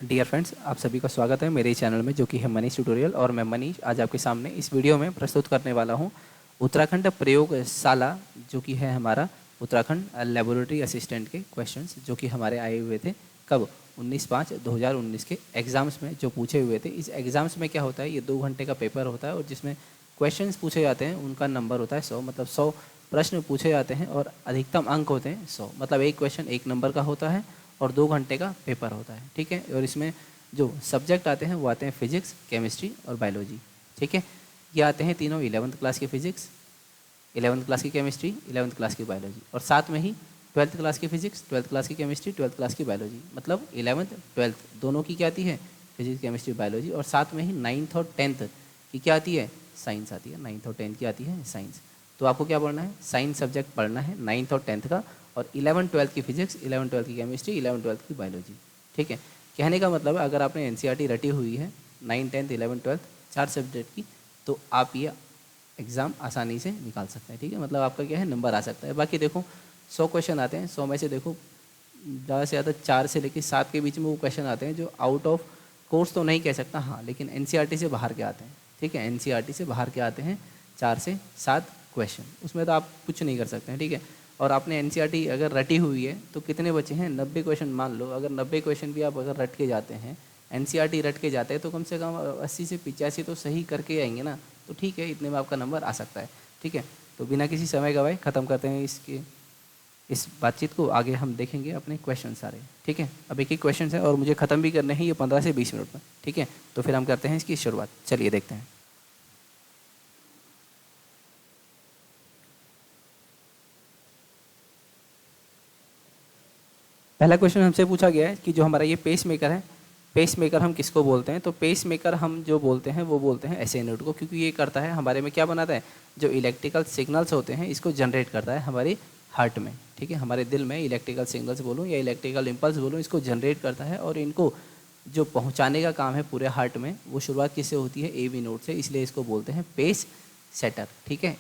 Dear friends, आप सभी का स्वागत है मेरे चैनल में जो कि है मनीष ट्यूटोरियल। और मैं मनीष आज आपके सामने इस वीडियो में प्रस्तुत करने वाला हूं उत्तराखंड प्रयोगशाला जो कि है हमारा उत्तराखंड लेबोरेटरी असिस्टेंट के क्वेश्चंस जो कि हमारे आए हुए थे कब 19/5/2019 के एग्ज़ाम्स में जो पूछे हुए थे। इस एग्ज़ाम्स में क्या होता है, ये 2 घंटे का पेपर होता है और जिसमें क्वेश्चंस पूछे जाते हैं उनका नंबर होता है 100, मतलब 100 प्रश्न पूछे जाते हैं और अधिकतम अंक होते हैं 100, मतलब एक क्वेश्चन 1 नंबर का होता है और 2 घंटे का पेपर होता है। ठीक है, और इसमें जो सब्जेक्ट आते हैं वो आते हैं फिजिक्स, केमिस्ट्री और बायोलॉजी। ठीक है, ये आते हैं तीनों 11th क्लास की फिजिक्स, 11th क्लास की केमिस्ट्री, 11th क्लास की बायोलॉजी, और साथ में ही 12th क्लास की फिजिक्स, 12th क्लास की केमिस्ट्री, 12th क्लास की बायोलॉजी, मतलब 11th 12th दोनों की क्या आती है फिजिक्स, केमिस्ट्री, बायोलॉजी। और साथ में ही 9th और 10th की क्या आती है, साइंस आती है। 9th और 10th की आती है साइंस। तो आपको क्या पढ़ना है, साइंस सब्जेक्ट पढ़ना है 9th और 10th का, और 11th 12th की फिजिक्स, 11th 12th की केमिस्ट्री, 11th 12th की बायोलॉजी। ठीक है, कहने का मतलब है अगर आपने एनसीईआरटी रटी हुई है 9, 10th, 11th, 12th 4 सब्जेक्ट की, तो आप ये एग्ज़ाम आसानी से निकाल सकते हैं। ठीक है, मतलब आपका क्या है, नंबर आ सकता है। बाकी देखो 100 क्वेश्चन आते हैं, 100 में से देखो ज़्यादा से ज़्यादा 4 से लेकर 7 के बीच में वो क्वेश्चन आते हैं जो आउट ऑफ कोर्स तो नहीं कह सकता, हाँ, लेकिन एनसीईआरटी से बाहर के आते हैं। ठीक है, एनसीईआरटी से बाहर के आते हैं 4 से 7 क्वेश्चन, उसमें तो आप कुछ नहीं कर सकते हैं। ठीक है, और आपने एनसीईआरटी अगर रटी हुई है तो कितने बचे हैं, 90 क्वेश्चन मान लो। अगर 90 क्वेश्चन भी आप अगर रट के जाते हैं, एनसीईआरटी रट के जाते हैं, तो कम से कम 80 से 85 तो सही करके आएंगे ना। तो ठीक है, इतने में आपका नंबर आ सकता है। ठीक है, तो बिना किसी समय गवाए ख़त्म करते हैं इस बातचीत को। आगे हम देखेंगे अपने क्वेश्चन सारे। ठीक है, अब एक ही क्वेश्चन है और मुझे ख़त्म भी करने हैं ये 15 से 20 मिनट में। ठीक है, तो फिर हम करते हैं इसकी शुरुआत। चलिए देखते हैं। पहला क्वेश्चन हमसे पूछा गया है कि जो हमारा ये पेस मेकर है, पेस मेकर हम किसको बोलते हैं। तो पेस मेकर हम जो बोलते हैं वो बोलते हैं एसए यूनिट को, क्योंकि ये करता है हमारे में क्या बनाता है, जो इलेक्ट्रिकल सिग्नल्स होते हैं इसको जनरेट करता है हमारे हार्ट में। ठीक है, हमारे दिल में इलेक्ट्रिकल सिग्नल्स बोलूँ या इलेक्ट्रिकल इम्पल्स बोलूँ, इसको जनरेट करता है और इनको जो पहुँचाने का काम है पूरे हार्ट में, वो शुरुआत किससे होती है, ए बी नोड से, इसलिए इसको बोलते हैं पेस सेटर। ठीक है,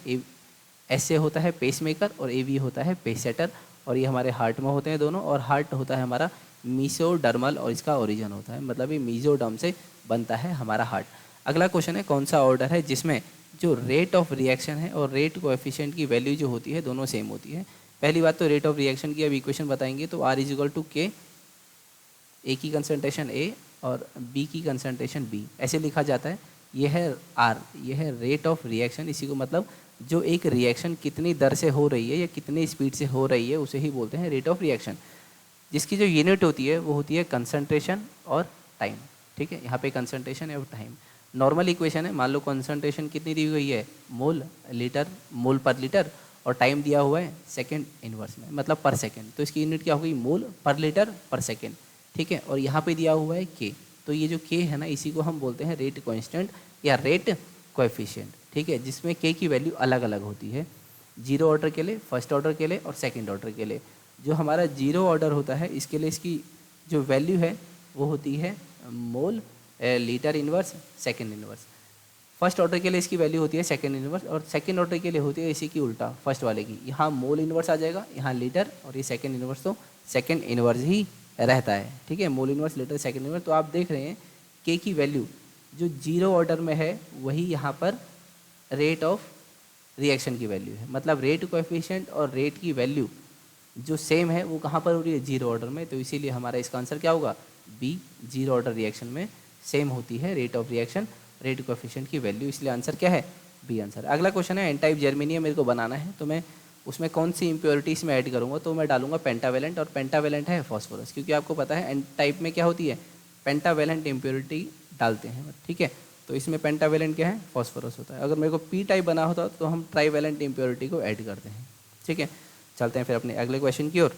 एसए होता है पेस मेकर और ए बी होता है पेस सेटर, और ये हमारे हार्ट में होते हैं दोनों। और हार्ट होता है हमारा मीसोडर्मल और इसका ओरिजिन होता है, मतलब ये मीजोडर्म से बनता है हमारा हार्ट। अगला क्वेश्चन है, कौन सा ऑर्डर है जिसमें जो रेट ऑफ रिएक्शन है और रेट कोएफिशिएंट की वैल्यू जो होती है दोनों सेम होती है। पहली बात तो रेट ऑफ रिएक्शन की अब इक्वेशन बताएंगे, तो R इज इक्वल टू के, ए की कंसंट्रेशन ए और बी की कंसंट्रेशन बी, ऐसे लिखा जाता है। यह है R, यह है रेट ऑफ रिएक्शन। इसी को मतलब जो एक रिएक्शन कितनी दर से हो रही है या कितनी स्पीड से हो रही है उसे ही बोलते हैं रेट ऑफ रिएक्शन, जिसकी जो यूनिट होती है वो होती है कंसंट्रेशन और टाइम। ठीक है, यहाँ पे कंसंट्रेशन है और टाइम। नॉर्मल इक्वेशन है, मान लो कंसंट्रेशन कितनी दी हुई है, मोल लीटर, मोल पर लीटर, और टाइम दिया हुआ है सेकेंड इनवर्स में, मतलब पर सेकेंड, तो इसकी यूनिट क्या होगी, मोल पर लीटर पर सेकेंड। ठीक है, और यहाँ पे दिया हुआ है के, तो ये जो के है ना, इसी को हम बोलते हैं रेट कांस्टेंट या रेट कोएफिशिएंट। ठीक है, जिसमें के की वैल्यू अलग अलग होती है, जीरो ऑर्डर के लिए, फर्स्ट ऑर्डर के लिए और सेकंड ऑर्डर के लिए। जो हमारा जीरो ऑर्डर होता है इसके लिए इसकी जो वैल्यू है वो होती है mole litre inverse second inverse. First order के लिए इसकी वैल्यू होती है सेकंड इनवर्स, और सेकंड ऑर्डर के लिए होती है इसी की उल्टा, फर्स्ट वाले की। यहाँ मोल इनवर्स आ जाएगा, यहाँ लीटर, और ये सेकंड इनवर्स तो सेकंड इनवर्स ही रहता है। ठीक है, mole inverse litre second inverse. तो आप देख रहे हैं के की वैल्यू जो जीरो ऑर्डर में है वही यहाँ पर रेट ऑफ रिएक्शन की वैल्यू है, मतलब रेट कोएफिशिएंट और रेट की वैल्यू जो सेम है वो कहाँ पर हो रही है, जीरो ऑर्डर में। तो इसीलिए हमारा इसका आंसर क्या होगा, बी, जीरो ऑर्डर रिएक्शन में सेम होती है rate of reaction, rate coefficient की वैल्यू, इसलिए आंसर क्या है, बी आंसर। अगला क्वेश्चन है, एन टाइप जर्मेनियम मेरे को बनाना है, तो मैं उसमें कौन सी इम्प्योरिटीज में ऐड करूँगा, तो मैं डालूंगा पेंटावेलेंट, और पेंटावेलेंट है फॉस्फोरस, क्योंकि आपको पता है एन टाइप में क्या होती है, पेंटावेलेंट इम्प्योरिटी डालते हैं। ठीक है, तो इसमें पेंटावेलेंट क्या है, फॉस्फोरस होता है। अगर मेरे को पी टाइप बना होता तो हम ट्राईवेलेंट इम्प्योरिटी को ऐड करते हैं। ठीक है, चलते हैं फिर अपने अगले क्वेश्चन की ओर।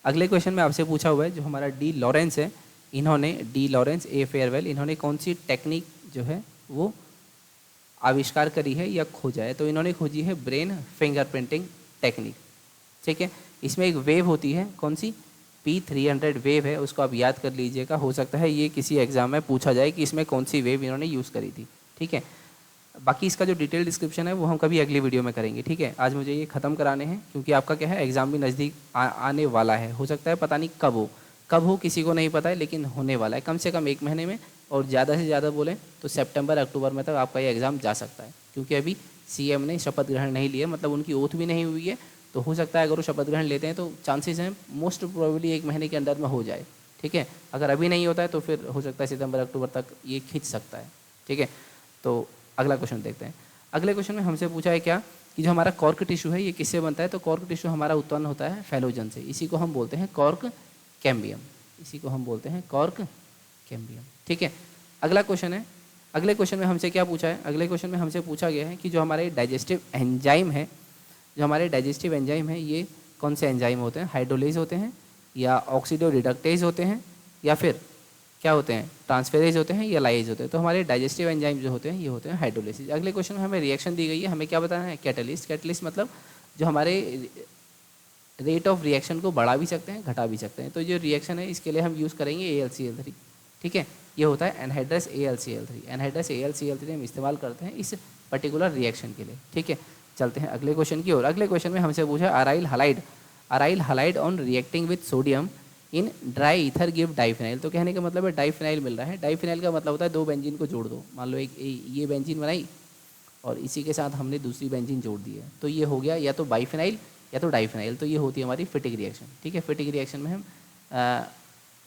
अगले क्वेश्चन में आपसे पूछा हुआ है, जो हमारा डी लॉरेंस है, इन्होंने डी लॉरेंस ए फेयरवेल, इन्होंने कौन सी टेक्निक जो है वो आविष्कार करी है या खोजा है, तो इन्होंने खोजी है ब्रेन फिंगरप्रिंटिंग टेक्निक। ठीक है, इसमें एक वेव होती है, कौन सी, P300 वेव है, उसको आप याद कर लीजिएगा। हो सकता है ये किसी एग्जाम में पूछा जाए कि इसमें कौन सी वेव इन्होंने यूज़ करी थी। ठीक है, बाकी इसका जो डिटेल डिस्क्रिप्शन है वो हम कभी अगली वीडियो में करेंगे। ठीक है, आज मुझे ये ख़त्म कराने हैं क्योंकि आपका क्या है, एग्ज़ाम भी नज़दीक आने वाला है, हो सकता है पता नहीं कब हो। कब हो किसी को नहीं पता है, लेकिन होने वाला है कम से कम 1 महीने में, और ज़्यादा से ज़्यादा बोलें तो सितंबर अक्टूबर में तक आपका ये एग्ज़ाम जा सकता है, क्योंकि अभी सीएम ने शपथ ग्रहण नहीं लिया, मतलब उनकी ओथ भी नहीं हुई है। तो हो सकता है अगर वो शपथ ग्रहण लेते हैं तो चांसेस हैं मोस्ट प्रोबेबली 1 महीने के अंदर में हो जाए। ठीक है, अगर अभी नहीं होता है तो फिर हो सकता है सितंबर अक्टूबर तक ये खींच सकता है। ठीक है, तो अगला क्वेश्चन देखते हैं। अगले क्वेश्चन में हमसे पूछा है क्या कि जो हमारा कॉर्क टिश्यू है ये किससे बनता है, तो कॉर्क टिश्यू हमारा उत्पन्न होता है फैलोजन से, इसी को हम बोलते हैं कॉर्क कैम्बियम, इसी को हम बोलते हैं कॉर्क कैम्बियम। ठीक है, अगला क्वेश्चन है, अगले क्वेश्चन में हमसे क्या पूछा है, अगले क्वेश्चन में हमसे पूछा गया है कि जो हमारे डाइजेस्टिव एंजाइम है, जो हमारे डाइजेस्टिव एंजाइम है ये कौन से एंजाइम होते हैं, हाइड्रोलेज होते हैं या ऑक्सीडो रिडक्टेज होते हैं या फिर क्या होते हैं, ट्रांसफेरेज होते हैं या लाइज होते हैं। तो हमारे डाइजेस्टिव एंजाइम जो होते हैं ये होते हैं हाइड्रोलिसिस। अगले क्वेश्चन में हमें रिएक्शन दी गई है, हमें क्या बताना है, कैटलिस्ट। कैटलिस्ट मतलब जो हमारे रेट ऑफ रिएक्शन को बढ़ा भी सकते हैं घटा भी सकते हैं। तो जो रिएक्शन है इसके लिए हम यूज़ करेंगे AlCl3। ठीक है, ये होता है एनहाइड्रस AlCl3। एनहाइड्रस AlCl3 हम इस्तेमाल करते हैं इस पर्टिकुलर रिएक्शन के लिए। ठीक है, चलते हैं अगले क्वेश्चन की ओर। अगले क्वेश्चन में हमसे पूछा aryl halide, aryl halide on reacting with sodium in dry ether give diphenyl. तो कहने का मतलब है डाइफिनाइल मिल रहा है। डाइफिनाइल का मतलब होता है 2 बेंजीन को जोड़ दो, मान लो एक ये बेंजीन बनाई और इसी के साथ हमने दूसरी बेंजीन जोड़ दी है, तो ये हो गया या तो बाइफिनाइल या तो डाइफिनाइल। तो ये होती है हमारी फिटिक रिएक्शन। ठीक है, फिटिक रिएक्शन में हम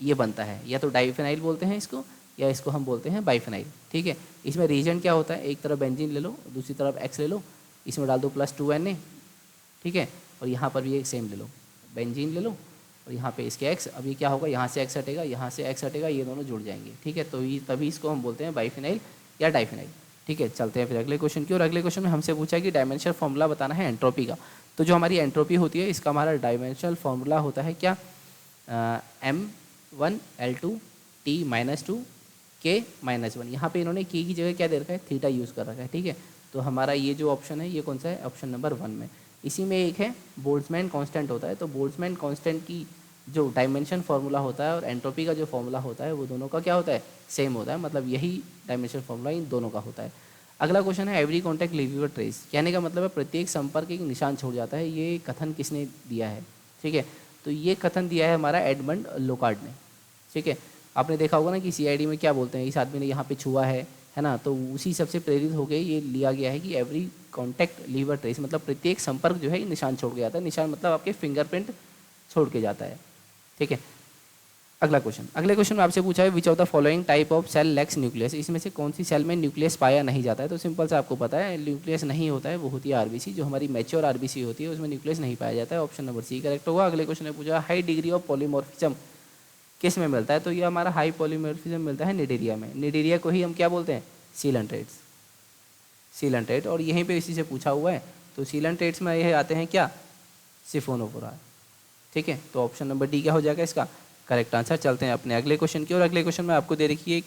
ये बनता है या तो डाइफिनाइल बोलते हैं इसको या इसको हम बोलते हैं बाइफिनाइल। ठीक है, इसमें रीजेंट क्या होता है, एक तरफ बेंजीन ले लो दूसरी तरफ X ले लो, इसमें डाल दो +2Na। ठीक है, और यहाँ पर भी एक सेम ले लो, बेंजीन ले लो और यहाँ पे इसके X, अब ये क्या होगा, यहाँ से X हटेगा यहाँ से X हटेगा, ये दोनों जुड़ जाएंगे। ठीक है, तो ये तभी इसको हम बोलते हैं बाइफिनाइल या डाइफिनाइल। ठीक है, चलते हैं फिर अगले क्वेश्चन की। और अगले क्वेश्चन में हमसे पूछा कि डायमेंशनल फॉर्मूला बताना है एंट्रोपी का। तो जो हमारी एंट्रोपी होती है इसका हमारा डायमेंशनल फॉर्मूला होता है क्या, M1L2T-2 K-1। यहाँ पे इन्होंने के की जगह क्या दे रखा है, थीटा यूज़ कर रखा है। ठीक है, तो हमारा ये जो ऑप्शन है ये कौन सा है, ऑप्शन नंबर 1 में। इसी में एक है बोल्ट्जमैन कांस्टेंट होता है, तो बोल्ट्जमैन कांस्टेंट की जो डायमेंशन फार्मूला होता है और एंट्रोपी का जो फार्मूला होता है वो दोनों का क्या होता है, सेम होता है, मतलब यही डायमेंशन फार्मूला इन दोनों का होता है। अगला क्वेश्चन है every contact leave your trace. कहने का मतलब है प्रत्येक संपर्क एक निशान छोड़ जाता है। ये कथन किसने दिया है, ठीक है, तो ये कथन दिया है हमारा एडमंड लोकार्ड ने। ठीक है, आपने देखा होगा ना कि CID में क्या बोलते हैं, इस आदमी ने यहाँ पे छुआ है ना, तो उसी सबसे प्रेरित होकर ये लिया गया है कि every contact leave a trace, मतलब प्रत्येक संपर्क जो है निशान छोड़ के जाता है। निशान मतलब आपके फिंगरप्रिंट छोड़ के जाता है। ठीक है, अगला क्वेश्चन, अगले क्वेश्चन में आपसे पूछा है which of the following type of cell lacks nucleus. इसमें से कौन सी सेल में न्यूक्लियस पाया नहीं जाता है। तो सिंपल से आपको पता है न्यूक्लियस नहीं होता है, वो होती है RBC। जो हमारी मैच्योर RBC होती है उसमें न्यूक्लियस नहीं पाया जाता है। ऑप्शन नंबर C करेक्ट होगा। अगले क्वेश्चन में पूछा हाई डिग्री ऑफ पॉलीमॉर्फिज्म किस में मिलता है, तो ये हमारा हाई पॉलीमॉर्फिज्म मिलता है निडेरिया में। निडेरिया को ही हम क्या बोलते हैं, सीलेंट्रेट्स, सीलेंट्रेट, और यहीं पे इसी से पूछा हुआ है। तो सीलेंट्रेट्स में ये आते हैं क्या, सिफोनोफोरा। ठीक है, तो ऑप्शन नंबर D क्या हो जाएगा इसका करेक्ट आंसर। चलते हैं अपने अगले क्वेश्चन की। और अगले क्वेश्चन में आपको दे रखी है एक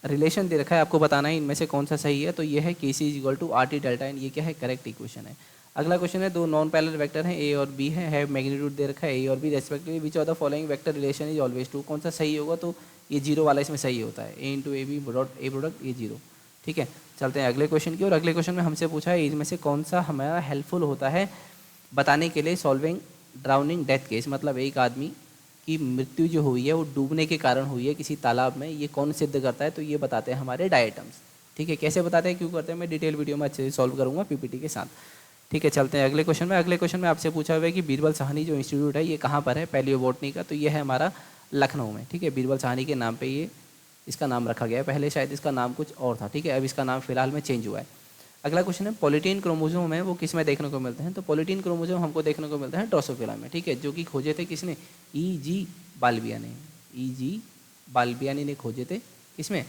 रिलेशन दे रखा है, आपको बताना है इनमें से कौन सा सही है। तो ये है KC = RT डेल्टा एन, ये क्या है, करेक्ट इक्वेशन है। अगला क्वेश्चन है दो नॉन पैरेलल वेक्टर हैं A और B है मैग्नीट्यूड दे रखा है A और B respectively, which of the following vector relation is always true. कौन सा सही होगा, तो ये 0 वाला इसमें सही होता है, A × AB A प्रोडक्ट ये 0। ठीक है, चलते हैं अगले क्वेश्चन की। और अगले क्वेश्चन में हमसे पूछा है इनमें से कौन सा हमारा हेल्पफुल होता है बताने के लिए सॉल्विंग ड्राउनिंग डेथ केस, मतलब एक आदमी की मृत्यु जो हुई है वो डूबने के कारण हुई है किसी तालाब में, ये कौन सिद्ध करता है, तो ये बताते हैं हमारे डायटम्स। ठीक है, कैसे बताते हैं क्यों करते हैं मैं डिटेल वीडियो में अच्छे से सॉल्व करूँगा PPT के साथ। ठीक है, चलते हैं अगले क्वेश्चन में। अगले क्वेश्चन में आपसे पूछा हुआ है कि बीरबल साहनी जो इंस्टीट्यूट है ये कहाँ पर है पैलियोबोटनी का, तो ये है हमारा लखनऊ में। ठीक है, बीरबल साहनी के नाम पे ये इसका नाम रखा गया है, पहले शायद इसका नाम कुछ और था। ठीक है, अब इसका नाम फिलहाल में चेंज हुआ है। अगला क्वेश्चन है पॉलीटीन क्रोमोसोम है वो किस में देखने को मिलते हैं, तो पॉलीटीन क्रोमोसोम हमको देखने को मिलता है ड्रोसोफिला में। ठीक है, जो कि खोजे थे किसने, E.G. बाल्बिया ने, E.G. बाल्बियानी ने खोजे थे, किसमें,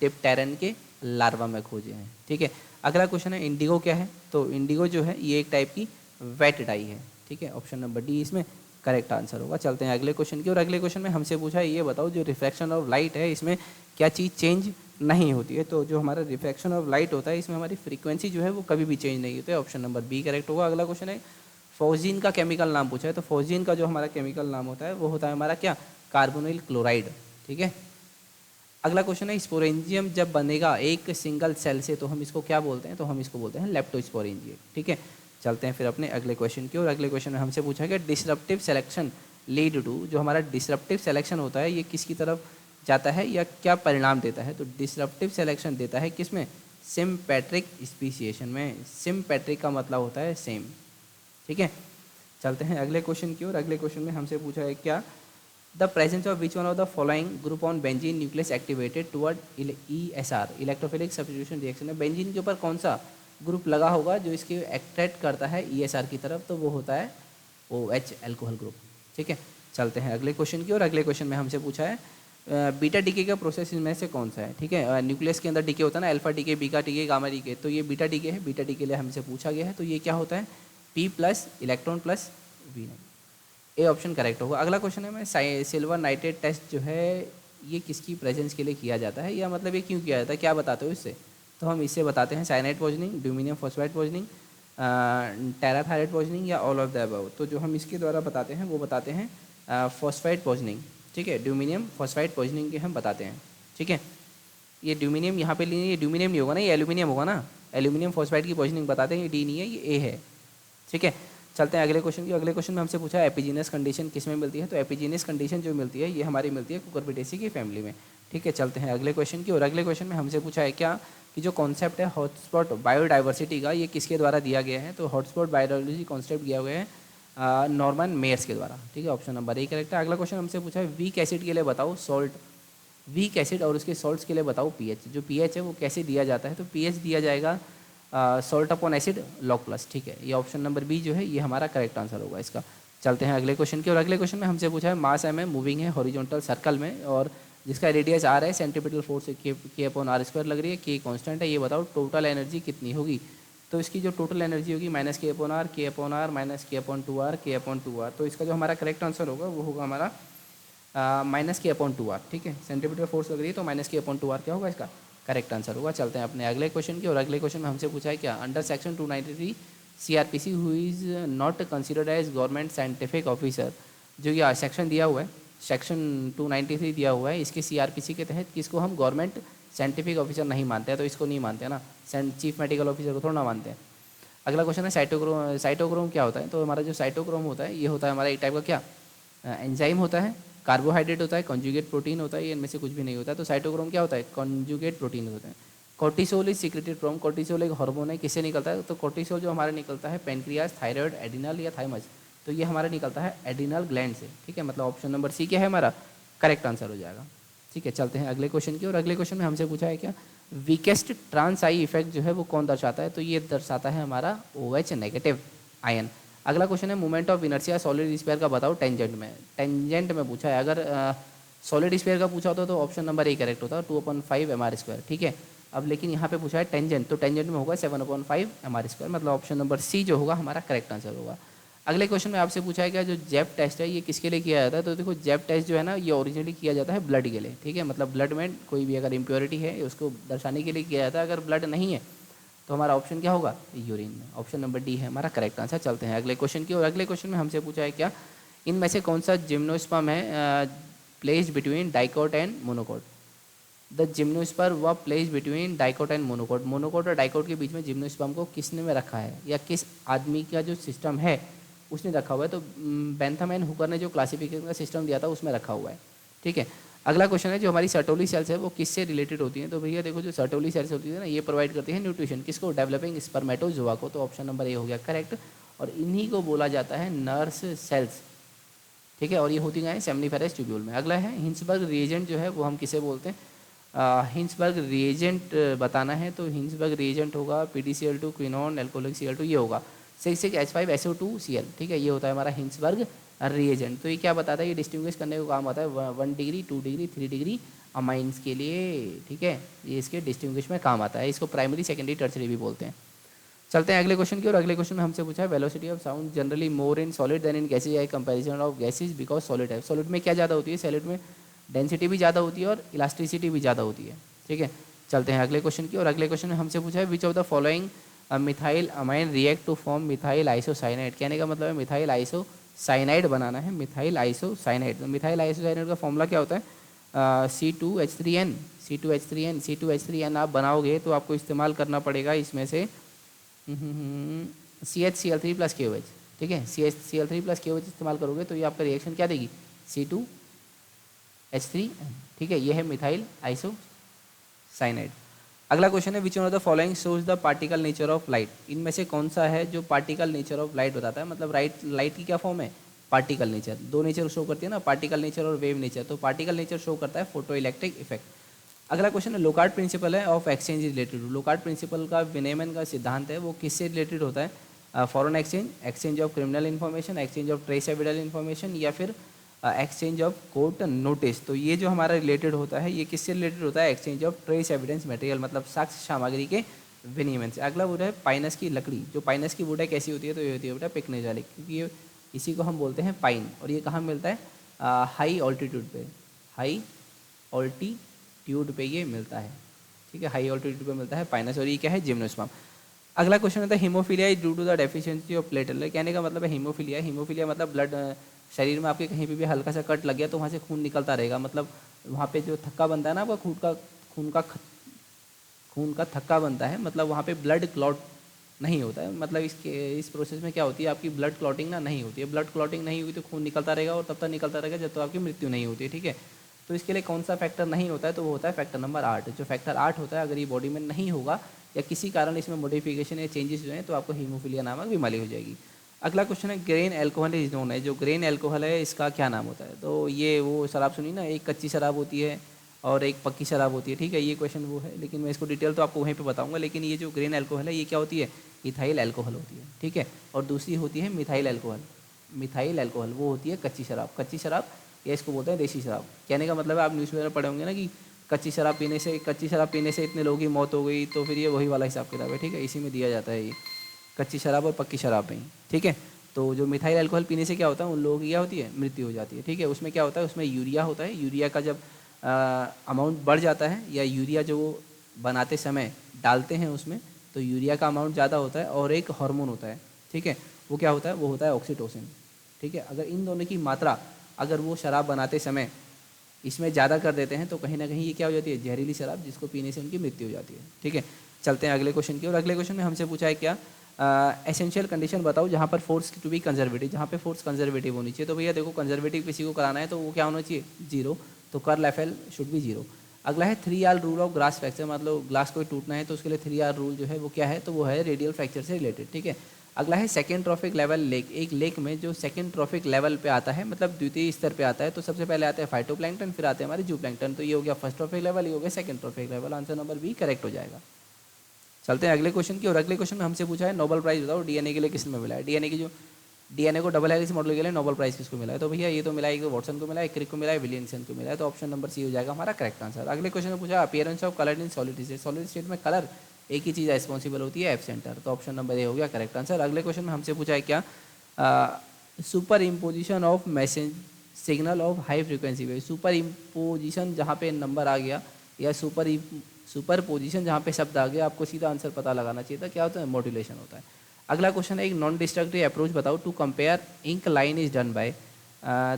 डिप्टेरन के लार्वा में खोजे हैं। ठीक है, अगला क्वेश्चन है इंडिगो क्या है, तो इंडिगो जो है ये एक टाइप की वेट डाई है। ठीक है, ऑप्शन नंबर D इसमें करेक्ट आंसर होगा। चलते हैं अगले क्वेश्चन की। और अगले क्वेश्चन में हमसे पूछा है ये बताओ जो रिफ्रैक्शन ऑफ लाइट है इसमें क्या चीज़ चेंज नहीं होती है, तो जो हमारा रिफ्रैक्शन ऑफ लाइट होता है इसमें हमारी फ्रीक्वेंसी जो है वो कभी भी चेंज नहीं होती है। ऑप्शन नंबर B करेक्ट होगा। अगला क्वेश्चन है फोस्जीन का केमिकल नाम पूछा है, तो फोस्जीन का जो हमारा केमिकल नाम होता है वो होता है हमारा क्या, कार्बोनिल क्लोराइड। ठीक है, अगला क्वेश्चन है स्पोरेंजियम जब बनेगा एक सिंगल सेल से तो हम इसको क्या बोलते हैं, तो हम इसको बोलते हैं लेप्टोस्पोरेंजियम। ठीक है, चलते हैं फिर अपने अगले क्वेश्चन की। और अगले क्वेश्चन में हमसे पूछा गया डिसरप्टिव सिलेक्शन लीड टू, जो हमारा डिसरप्टिव सिलेक्शन होता है ये किसकी तरफ जाता है या क्या परिणाम देता है? तो डिसरप्टिव सिलेक्शन देता है किसमें? सिम्पैट्रिक स्पीशिएशन में। सिम्पैट्रिक का मतलब होता है सेम। ठीक है, चलते हैं अगले क्वेश्चन की ओर। अगले क्वेश्चन में हमसे पूछा है क्या, the presence of which one of the following group on benzene nucleus activated toward ESR, electrophilic substitution reaction है। बेंजीन के ऊपर कौन सा ग्रुप लगा होगा जो इसके एक्ट्रैक्ट करता है ESR की तरफ? तो वो होता है OH एल्कोहल ग्रुप। ठीक है, चलते हैं अगले क्वेश्चन की ओर। अगले क्वेश्चन में हमसे पूछा है बीटा डीके का प्रोसेस इनमें से कौन सा है? ठीक है, न्यूक्लियस के अंदर डीके होता है ना, alpha decay, beta decay, gamma decay, तो ये बीटा डीके है। बीटा डीके लिए हमसे पूछा गया है, तो ये क्या होता है? P plus electron plus V। A option correct होगा। अगला क्वेश्चन है, मैं सिल्वर नाइट्रेट टेस्ट जो है ये किसकी प्रेजेंस के लिए किया जाता है, या मतलब ये क्यों किया जाता है, क्या बताते हो इससे? तो हम इससे बताते हैं cyanide poisoning, aluminium phosphide poisoning, टेराथायराइड पॉइजनिंग या ऑल ऑफ द अबव। तो जो हम इसके द्वारा बताते हैं वो बताते हैं फॉस्फाइड पॉइजनिंग। ठीक है, ड्यूमिनियम फॉस्फाइड पॉइजनिंग के हम बताते हैं। ठीक है, ये ड्यूमिनियम यहाँ पे लिए, ये ड्यूमिनियम नहीं होगा ना, ये एल्यूमिनियम होगा ना। एल्यूमिनियम फॉस्फाइड की पॉइजनिंग बताते हैं, ये डी नहीं है, ये ए है। ठीक है, चलते हैं अगले क्वेश्चन की। अगले क्वेश्चन में हमसे पूछा है एपिजीनस कंडीशन किस में मिलती है? तो एपिजीनस कंडीशन जो मिलती है ये हमारी मिलती है कुकुरबिटेसी की फैमिली में। ठीक है, चलते हैं अगले क्वेश्चन की। और अगले क्वेश्चन में हमसे पूछा है क्या, कि जो कॉन्सेप्ट है हॉटस्पॉट बायोडाइवर्सिटी का, ये किसके द्वारा दिया गया है? तो हॉटस्पॉट बायोडाइवर्सिटी कॉन्सेप्ट दिया हुआ है नॉर्मन मेयर्स के द्वारा। ठीक है, ऑप्शन नंबर ए करेक्ट है। अगला क्वेश्चन हमसे पूछा है वीक एसिड के लिए बताओ सॉल्ट, वीक एसिड और उसके सॉल्ट्स के लिए बताओ पीएच। जो पीएच है वो कैसे दिया जाता है? तो पीएच दिया जाएगा salt upon acid log plus. ठीक है, ये ऑप्शन नंबर बी जो है ये हमारा करेक्ट आंसर होगा इसका। चलते हैं अगले क्वेश्चन की। और अगले क्वेश्चन में हमसे पूछा है मास एम है, मूविंग है हॉरिजॉन्टल सर्कल में, और जिसका रेडियस आर है, सेंट्रीपिटल फोर्स के अपॉन आर स्क्वायर लग रही है, के कांस्टेंट है, ये बताओ टोटल एनर्जी कितनी होगी? तो इसकी जो टोटल एनर्जी होगी माइनस के अपॉन आर माइनस के अपॉन 2r के अपॉन 2r। तो इसका जो हमारा करेक्ट आंसर होगा वो होगा हमारा माइनस के अपॉन 2r। ठीक है, सेंट्रीपिटल फोर्स लग रही है तो माइनस के अपॉन 2r क्या होगा इसका करेक्ट आंसर होगा। चलते हैं अपने अगले क्वेश्चन की। और अगले क्वेश्चन में हमसे पूछा है क्या, under section 293 CRPC who is not considered as government scientific officer, जो ये सेक्शन दिया हुआ है, सेक्शन 293 दिया हुआ है, इसके CRPC के तहत किसको हम गवर्नमेंट साइंटिफिक ऑफिसर नहीं मानते हैं? तो इसको नहीं मानते हैं ना, चीफ मेडिकल ऑफिसर को थोड़ा ना मानते हैं। अगला क्वेश्चन है साइटोक्रोम, साइटोक्रोम क्या होता है? तो हमारा जो साइटोक्रोम होता है ये होता है हमारा एक टाइप का क्या एंजाइम होता है, कार्बोहाइड्रेट होता है, कॉन्जुगेट प्रोटीन होता है, ये इनमें से कुछ भी नहीं होता है। तो साइटोक्रोम क्या होता है? कॉन्जुगेट प्रोटीन होते हैं। Cortisol is secreted from, cortisol एक हार्मोन है, किससे निकलता है? तो कोर्टिसोल जो हमारा निकलता है पेनक्रियाज, थायराइड, एडिनल या थाइमस, तो ये हमारा निकलता है एडिनल ग्लैंड से। ठीक है, मतलब ऑप्शन नंबर सी क्या है हमारा करेक्ट आंसर हो जाएगा। ठीक है, चलते हैं अगले क्वेश्चन की। और अगले क्वेश्चन में हमसे पूछा है क्या, वीकेस्ट ट्रांस आई इफेक्ट जो है वो कौन दर्शाता है? तो ये दर्शाता है हमारा OH नेगेटिव आयन। अगला क्वेश्चन है moment of inertia solid sphere का बताओ टेंजेंट में। टेंजेंट में पूछा है, अगर सॉलिड स्फीयर का पूछा होता तो ऑप्शन नंबर ए करेक्ट होता, 2/5 mr²। ठीक है, अब लेकिन यहाँ पे पूछा है टेंजेंट, तो टेंजेंट में होगा 7/5 mr², मतलब ऑप्शन नंबर सी जो होगा हमारा करेक्ट आंसर होगा। अगले क्वेश्चन में आपसे पूछा है क्या, जो जैप टेस्ट है ये किसके लिए किया जाता है? तो देखो जैप टेस्ट जो है ना ये ओरिजिनली किया जाता है ब्लड के लिए। ठीक है, मतलब ब्लड में कोई भी अगर इम्प्योरिटी है उसको दर्शाने के लिए किया जाता है। अगर ब्लड नहीं है तो हमारा ऑप्शन क्या होगा? यूरिन में। ऑप्शन नंबर डी है हमारा करेक्ट आंसर। चलते हैं अगले क्वेश्चन की। और अगले क्वेश्चन में हमसे पूछा है क्या, इनमें से कौन सा जिम्नोस्पर्म है placed between dicot and monocot? The gymnosperm व placed between dicot and monocot. Monocot और डाइकोट के बीच में जिम्नोस्पर्म को किसने में रखा है, या किस आदमी का जो सिस्टम है उसने रखा हुआ है? तो बेंथम एंड हुकर ने जो क्लासिफिकेशन का सिस्टम दिया था उसमें रखा हुआ है। ठीक है, अगला क्वेश्चन है जो हमारी सर्टोली सेल्स है वो किससे रिलेटेड होती हैं? तो भैया देखो जो सर्टोली सेल्स होती है ना ये प्रोवाइड करती है न्यूट्रिशन, किसको? डेवलपिंग स्पर्मेटोजोआ को। तो ऑप्शन नंबर ए हो गया करेक्ट, और इन्हीं को बोला जाता है नर्स सेल्स। ठीक है, और ये होती हैं सेमनीफेरस ट्यूब्यूल में। अगला है हिंसबर्ग रिएजेंट जो है वो हम किसे बोलते हैं? हिंसबर्ग रिएजेंट बताना है तो हिंसबर्ग रिएजेंट होगा PdCl2 क्विनोन एल्कोहलिक Cl2, ये होगा 6,6H5SO2Cl। ठीक है, ये होता है हमारा हिंसबर्ग रिएजेंट। तो ये क्या बताता है? ये डिस्टिंग्विश करने का काम आता है 1 डिग्री 2 डिग्री 3 डिग्री अमाइंस के लिए। ठीक है, ये इसके डिस्टिंग्विश में काम आता है, इसको प्राइमरी सेकेंडरी टर्सरी भी बोलते हैं। चलते हैं अगले क्वेश्चन की। और अगले क्वेश्चन में हमसे पूछा है velocity of sound generally more in solid than in gases I comparison of gases because solid है। सॉलिड में क्या ज़्यादा होती है? सॉलिड में डेंसिटी भी ज़्यादा होती है और इलास्टिसिटी भी ज़्यादा होती है। ठीक है, चलते हैं अगले क्वेश्चन की। और अगले क्वेश्चन में हमसे पूछा है which of the following methyl amine react to form methyl isocyanide. कहने का मतलब है मिथाइल आइसोसाइनाइड बनाना है, मिथाइल आइसोसाइनाइड। तो मिथाइल आइसोसाइनाइड का फॉर्मूला क्या होता है? C2H3N। C2H3N आप बनाओगे तो आपको इस्तेमाल करना पड़ेगा इसमें से CHCl3 + KOH। ठीक है। Cl3 प्लस KOH इस्तेमाल करोगे तो ये आपका रिएक्शन क्या देगी, C2H3, ठीक है। ये है मिथाइल आइसोसाइनाइड। अगला क्वेश्चन है which one of the following shows the particle nature of light. इनमें से कौन सा है जो पार्टिकल नेचर ऑफ लाइट बताता है, मतलब लाइट की क्या फॉर्म है, पार्टिकल नेचर। दो नेचर शो करती है ना, पार्टिकल नेचर और वेव नेचर। तो पार्टिकल नेचर शो करता है फोटो इलेक्ट्रिक इफेक्ट। अगला क्वेश्चन है लोकार्ट प्रिंसिपल है of exchange related. Low-carb principal का विनिमय का सिद्धांत है वो किससे रिलेटेड होता है, foreign exchange, exchange of criminal information, exchange of trace evidence information, या फिर एक्सचेंज ऑफ कोर्ट नोटिस। तो ये जो हमारा रिलेटेड होता है ये किससे रिलेटेड होता है, exchange of trace evidence material, मतलब साक्ष्य सामग्री के विनिमय से। अगला वुड है पाइनस की लकड़ी। जो पाइनस की वुड है कैसी होती है, तो ये होती है बेटा पिकनेजालिक, क्योंकि ये इसी को हम बोलते हैं पाइन। और ये कहाँ मिलता है, हाई ऑल्टीट्यूड पे, हाई ऑल्टीट्यूड पे ये मिलता है, ठीक है। हाई ऑल्टीट्यूड पे मिलता है पाइनस, और ये क्या है, जिम्नोस्पर्म। अगला क्वेश्चन होता है haemophilia is due to the deficiency of platelet. कहने का मतलब है हीमोफीलिया, हीमोफीलिया मतलब ब्लड, शरीर में आपके कहीं पे भी हल्का सा कट लग गया तो वहाँ से खून निकलता रहेगा, मतलब वहाँ पे जो थक्का बनता है ना आपका खून का थक्का बनता है, मतलब वहाँ पे ब्लड क्लॉट नहीं होता है। मतलब इस प्रोसेस में क्या होती है, आपकी ब्लड क्लॉटिंग ना नहीं होती है। ब्लड क्लॉटिंग नहीं हुई तो खून निकलता रहेगा और तब तक निकलता रहेगा जब तक आपकी मृत्यु नहीं होती है, ठीक है। तो इसके लिए कौन सा फैक्टर नहीं होता है, तो वो होता है फैक्टर नंबर 8। जो फैक्टर 8 होता है अगर ये बॉडी में नहीं होगा या किसी कारण इसमें मॉडिफिकेशन या चेंजेस हो जाए तो आपको हीमोफीलिया नामक बीमारी हो जाएगी। अगला क्वेश्चन है ग्रेन एल्कोहल इज नोन है। जो ग्रेन एल्कोहल है इसका क्या नाम होता है, तो ये वो शराब सुनी ना, एक कच्ची शराब होती है और एक पक्की शराब होती है, ठीक है। ये क्वेश्चन वो है, लेकिन मैं इसको डिटेल तो आपको वहीं पे बताऊंगा। लेकिन ये जो ग्रेन एल्कोहल है ये क्या होती है, इथाइल एल्कोहल होती है, ठीक है। और दूसरी होती है मिथाइल एल्कोहल। मिथाइल एल्कोहल वो होती है कच्ची शराब। कच्ची शराब या इसको बोलते हैं देसी शराब। कहने का मतलब है आप न्यूज़पेपर में पढ़े होंगे ना कि कच्ची शराब पीने से इतने लोगों की मौत हो गई, तो फिर ये वही वाला हिसाब किताब है, ठीक है। इसी में दिया जाता है ये कच्ची शराब और पक्की शराब में, ठीक है। तो जो मिथाइल अल्कोहल पीने से क्या होता है, उन लोगों की क्या होती है, मृत्यु हो जाती है, ठीक है। उसमें क्या होता है, उसमें यूरिया होता है। यूरिया का जब अमाउंट बढ़ जाता है, या यूरिया जो बनाते समय डालते हैं उसमें, तो यूरिया का अमाउंट ज़्यादा होता है और एक हार्मोन होता है, ठीक है। वो क्या होता है, वो होता है ऑक्सीटोसिन, ठीक है। अगर इन दोनों की मात्रा अगर वो शराब बनाते समय इसमें ज़्यादा कर देते हैं तो कहीं ना कहीं ये क्या हो जाती है, जहरीली शराब, जिसको पीने से उनकी मृत्यु हो जाती है, ठीक है। चलते हैं अगले क्वेश्चन की। और अगले क्वेश्चन में हमसे पूछा है क्या, एसेंशियल कंडीशन बताओ जहाँ पर फोर्स टू बी कंजर्वेटिव, जहाँ पे फोर्स कंजर्वेटिव होनी चाहिए। तो भैया देखो कंजर्वेटिव किसी को कराना है तो वो क्या होना चाहिए, 0। तो curl F L should be 0। अगला है 3R rule of glass fracture, मतलब ग्लास को टूटना है तो उसके लिए 3R रूल जो है वो क्या है, तो वो है रेडियल फ्रैक्चर से रिलेटेड, ठीक है। अगला है सेकेंड ट्रॉफिक लेवल लेक। एक लेक में जो सेकेंड ट्रॉफिक लेवल पे आता है, मतलब द्वितीय स्तर पे आता है, तो सबसे पहले आते हैं फाइटोप्लैंक्टन, फिर आते हैं हमारे जूप्लैंक्टन। तो ये हो गया फर्स्ट ट्रॉफिक लेवल, ये हो गया second trophic level. Answer number B correct हो जाएगा। चलते हैं अगले क्वेश्चन की। और अगले क्वेश्चन में हमसे पूछा है नोबेल प्राइज बताओ डीएनए के लिए किसमें मिला है। डीएनए को डबल हेलिक्स मॉडल के लिए नोबेल प्राइज किसको मिला है, तो भैया ये तो मिला है, एक वॉटसन को मिला है, क्रिक को मिला है, विलियमसन को मिला है। तो ऑप्शन नंबर सी हो जाएगा हमारा करेक्ट आंसर। अगले क्वेश्चन में पूछा appearance of colour in solid state. Solid state में कलर एक ही चीज़ रिस्पॉन्सिबल होती है, एब्सेंटर। तो ऑप्शन नंबर ए हो गया करेक्ट आंसर। अगले क्वेश्चन में हमसे पूछा है क्या, super imposition of message signal of high frequency wave. Super imposition जहाँ पे नंबर आ गया, या सुपर पोजिशन जहाँ पे शब्द आ गया, आपको सीधा आंसर पता लगाना चाहिए था, क्या होता है, मॉड्यूलेशन होता है। अगला क्वेश्चन है एक नॉन डिस्ट्रक्टिव अप्रोच बताओ to compare ink line is done by.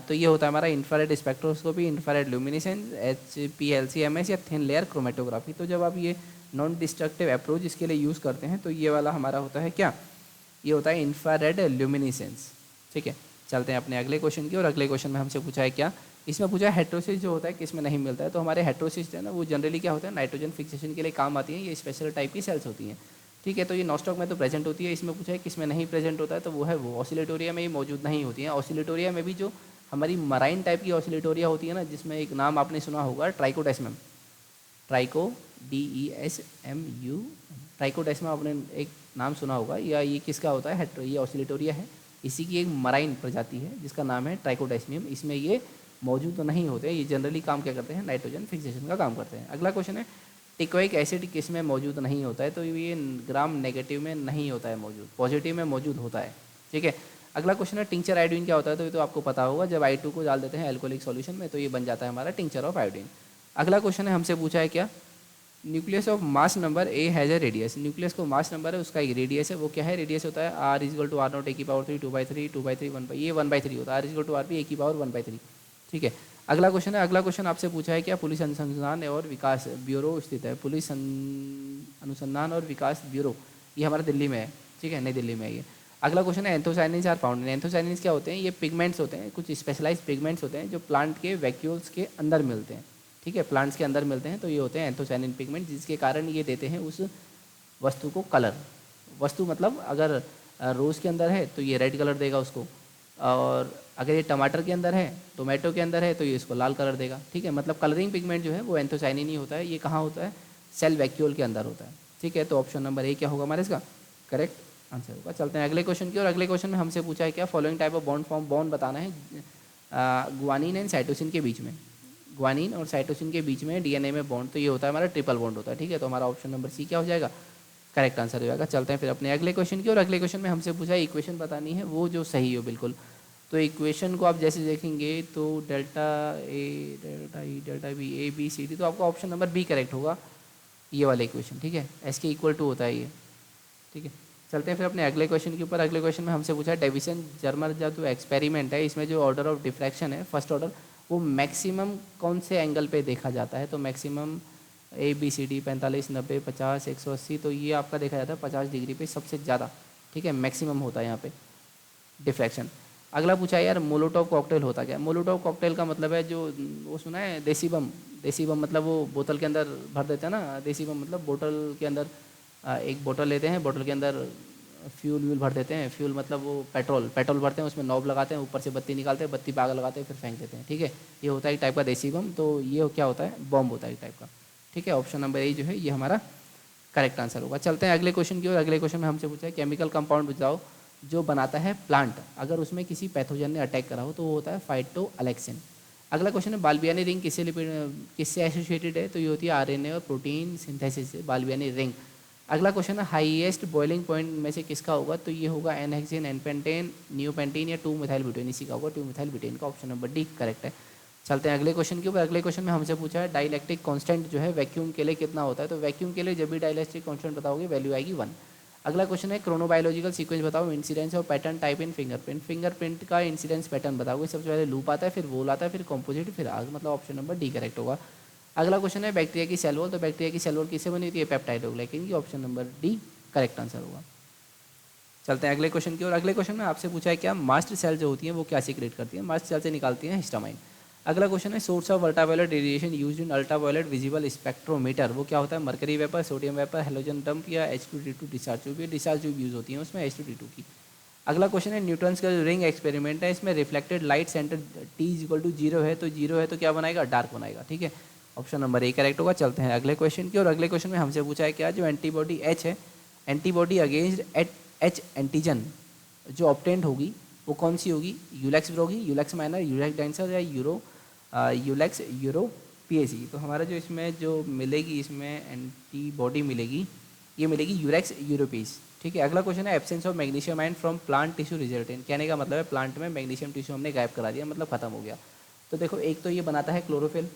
तो ये होता है हमारा infrared spectroscopy, infrared luminescence, HPLC-MS या थिन लेयर क्रोमेटोग्राफी। तो जब आप ये नॉन डिस्ट्रक्टिव अप्रोच इसके लिए यूज़ करते हैं तो ये वाला हमारा होता है क्या, ये होता है इंफ्रारेड ल्यूमिनेसेंस, ठीक है। चलते हैं अपने अगले क्वेश्चन की। और अगले क्वेश्चन में हमसे पूछा है क्या, इसमें पूछा है हेट्रोसिस जो होता है किस में नहीं मिलता है। तो हमारे हेट्रोसिस है ना, वो जनरली क्या होता है, नाइट्रोजन फिक्सेशन के लिए काम आती है। ये स्पेशल टाइप की सेल्स होती हैं, ठीक है। तो ये नॉस्टॉक में तो प्रेजेंट होती है। इसमें पूछा है किस में नहीं प्रेजेंट होता है, तो वो है वो ऑसिलेटोरिया में ही मौजूद नहीं होती है। ऑसिलेटोरिया में भी जो हमारी मराइन टाइप की ऑसिलेटोरिया होती है ना, जिसमें एक नाम आपने सुना होगा ट्राइकोडेस्मम, DESMU, ट्राइकोडेस्मम आपने एक नाम सुना होगा, या ये किसका होता है, ये ऑसिलेटोरिया है। इसी की एक मराइन प्रजाति है जिसका नाम है ट्राइकोडेस्मियम। इसमें ये मौजूद तो नहीं होते, ये जनरली काम क्या करते हैं, नाइट्रोजन फिक्सेशन का काम करते हैं। अगला क्वेश्चन है टिकोइक एसिड किस में मौजूद नहीं होता है, तो ये ग्राम नेगेटिव में नहीं होता है मौजूद, पॉजिटिव में मौजूद होता है, ठीक है। अगला क्वेश्चन है टिंचर आयोडीन क्या होता है, तो ये तो आपको पता होगा, जब I2 को डाल देते हैं एल्कोहलिक सॉल्यूशन में तो ये बन जाता है हमारा टिंचर ऑफ आयोडीन। अगला क्वेश्चन है हमसे पूछा है क्या, nucleus of mass number A has a radius. Nucleus को मास नंबर है उसका एक रेडियस है, वो क्या है, रेडियस होता है R = R0 A की पावर 3 2/3 2/3 1/, ये 1/3 होता है, R = RP A की पावर 1/3, ठीक है। अगला क्वेश्चन है, अगला क्वेश्चन आपसे पूछा है क्या, पुलिस अनुसंधान और विकास ब्यूरो स्थित है। पुलिस अनुसंधान और विकास ब्यूरो ये हमारा दिल्ली में है, ठीक है, नई दिल्ली में है ये। अगला क्वेश्चन है एंथोसायनिन्स आर फाउंड इन। एंथोसायनिन्स क्या होते हैं? ये पिगमेंट्स होते हैं, कुछ स्पेशलाइज्ड पिगमेंट्स होते हैं जो प्लांट के वैक्यूल्स के अंदर मिलते हैं, ठीक है, प्लांट्स के अंदर मिलते हैं, तो ये होते हैं एंथोसायनिन पिगमेंट, जिसके कारण ये देते हैं उस वस्तु को कलर। वस्तु मतलब अगर रोज़ के अंदर है तो ये रेड कलर देगा उसको, और अगर ये टमाटर के अंदर है, टोमेटो के अंदर है, तो ये इसको लाल कलर देगा, ठीक है। मतलब कलरिंग पिगमेंट जो है वो एंथोसायनिन ही होता है। ये कहाँ होता है? सेल वैक्यूल के अंदर होता है, ठीक है। तो ऑप्शन नंबर ए क्या होगा हमारे इसका करेक्ट आंसर होगा। चलते हैं अगले क्वेश्चन की, और अगले क्वेश्चन में हमसे पूछा है क्या, following type of bond form, bond बताना है ग्वानिन एंड साइटोसिन के बीच में। ग्वानिन और साइटोसिन के बीच में डीएनए में बॉन्ड, तो ये होता है हमारा ट्रिपल बॉन्ड होता है, ठीक है। तो हमारा ऑप्शन नंबर सी क्या हो जाएगा? करेक्ट आंसर हो जाएगा। चलते हैं फिर अपने अगले क्वेश्चन की, और अगले क्वेश्चन में हमसे पूछा है इक्वेशन बतानी है वो जो सही हो बिल्कुल। तो इक्वेशन को आप जैसे देखेंगे तो delta A delta E delta B A B C D, तो आपका ऑप्शन नंबर बी करेक्ट होगा, ये वाला इक्वेशन, ठीक है। एस के इक्वल टू होता है ये, ठीक है। चलते हैं फिर अपने अगले क्वेश्चन के ऊपर। अगले क्वेश्चन में हमसे पूछा है डेविसन जर्मर जो एक्सपेरिमेंट है, इसमें जो ऑर्डर ऑफ डिफ्रैक्शन है फर्स्ट ऑर्डर, वो मैक्सिमम कौन से एंगल पे देखा जाता है? तो maximum A B C D 45 90 50 180, तो ये आपका देखा जाता है 50 डिग्री पे सबसे ज़्यादा, ठीक है, मैक्सिमम होता है यहाँ पे डिफ्रैक्शन। अगला पूछा है यार मोलोटोव कॉकटेल होता क्या? मोलोटोव कॉकटेल का मतलब है जो वो सुना है देसी बम। देसी बम मतलब वो बोतल के अंदर भर देते हैं ना, देसी बम मतलब बोतल के अंदर एक बोतल लेते हैं, बोतल के अंदर फ्यूल व्यूल भर देते हैं। फ्यूल मतलब वो पेट्रोल भरते हैं, उसमें नॉब लगाते हैं, ऊपर से बत्ती निकालते हैं, बत्ती पे आग लगाते हैं, फिर फेंक देते हैं, ठीक है। ये होता है एक टाइप का देसी बम, तो ये क्या होता है? बॉम्ब होता है एक टाइप का, ठीक है। ऑप्शन नंबर ए जो है ये हमारा करेक्ट आंसर होगा। चलते हैं अगले क्वेश्चन की, और अगले क्वेश्चन में हमसे पूछा है केमिकल कंपाउंड बताओ जो बनाता है प्लांट अगर उसमें किसी पैथोजन ने अटैक करा हो, तो वो होता है फाइटोअलेक्सिन। अगला क्वेश्चन है बाल्बियानी रिंग किससे एसोसिएटेड है? तो ये होती है आरएनए और प्रोटीन सिंथेसिस से, बाल्बियानी रिंग। अगला क्वेश्चन है हाईएस्ट बॉइलिंग पॉइंट में से किसका होगा? तो ये होगा एन हेक्सेन, एन पेंटेन, न्यूपेंटीन या 2 मिथाइल ब्यूटेन, इसी का होगा 2 मिथाइल ब्यूटेन का, ऑप्शन नंबर डी करेक्ट है। चलते हैं अगले क्वेश्चन के ऊपर। अगले क्वेश्चन में हमसे पूछा है डाइलेक्ट्रिक कांस्टेंट जो है वैक्यूम के लिए कितना होता है? तो वैक्यूम के लिए जब भी डाइलेक्ट्रिक कांस्टेंट बताओगे वैल्यू आएगी 1। अगला क्वेश्चन है क्रोनोबायोलॉजिकल सीक्वेंस बताओ इंसिडेंस और pattern type in fingerprint. Fingerprint का इंसिडेंस पैटर्न बताओगे, सबसे पहले लूप आता है, फिर वोल आता है, फिर कॉम्पोजिट, फिर आग, मतलब ऑप्शन नंबर डी करेक्ट होगा। अगला क्वेश्चन है बैक्टीरिया की सेल वॉल, तो बैक्टीरिया की सेल वॉल किससे बनी होती है? पेप्टाइडोग्लाइकेन की, option number D correct answer होगा। चलते हैं अगले क्वेश्चन की, और अगले क्वेश्चन में आपसे पूछा है क्या मास्ट सेल जो होती है वो क्या सीक्रेट करती है? मास्ट सेल से निकालती है हिस्टामाइन। अगला क्वेश्चन है source of ultraviolet radiation used in ultraviolet visible spectrometer, वो क्या होता है? Mercury vapour, sodium vapour, halogen dump या H2D2 डिस्चार्ज ट्यूब। ये डिस्चार्ज ट्यूब यूज़ होती है उसमें H2D2 की। अगला क्वेश्चन है न्यूटन्स का जो रिंग एक्सपेरिमेंट है, इसमें रिफ्लेक्टेड लाइट सेंटर T=0 है, तो 0 है तो क्या बनाएगा? डार्क बनाएगा, ठीक है। ऑप्शन नंबर ए करेक्ट होगा। चलते हैं अगले क्वेश्चन की, और अगले क्वेश्चन में हमसे पूछा है क्या जो एंटीबॉडी H है, एंटीबॉडी अगेंस्ट H एंटीजन जो ऑब्टेंड होगी वो कौन सी होगी? यूलेक्स होगी, यूलेक्स माइनर, यूलेक्स डेंसर या यूलेक्स यूरो पीएसी। तो हमारा जो इसमें जो मिलेगी, इसमें एंटीबॉडी मिलेगी, ये मिलेगी यूलेक्स यूरोपीस, ठीक है। अगला क्वेश्चन है absence of magnesium ion from plant tissue resultant. कहने का मतलब है प्लांट में मैग्नीशियम टिश्यू हमने गायब करा दिया, मतलब खत्म हो गया। तो देखो एक तो ये बनाता है क्लोरोफिल,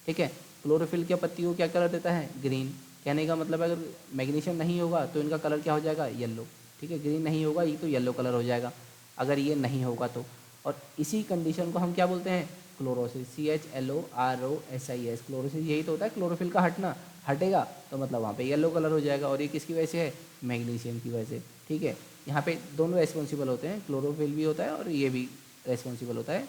ठीक है। क्लोरोफिल क्या पत्तियों को क्या कलर देता है? ग्रीन। कहने का मतलब अगर मैग्नीशियम नहीं होगा तो इनका कलर क्या हो जाएगा? येलो, ठीक है। ग्रीन नहीं होगा ये तो येलो कलर हो जाएगा अगर ये नहीं होगा तो। और इसी कंडीशन को हम क्या बोलते हैं? Chlorosis, CHLOROSIS, chlorosis. यही तो होता है क्लोरोफिल का हटना, हटेगा तो मतलब वहाँ पे येलो कलर हो जाएगा, और ये किसकी वजह से है? मैग्नीशियम की वजह से, ठीक है। यहाँ पे दोनों रेस्पॉन्सिबल होते हैं, क्लोरोफिल भी होता है और ये भी रेस्पॉन्सिबल होता है,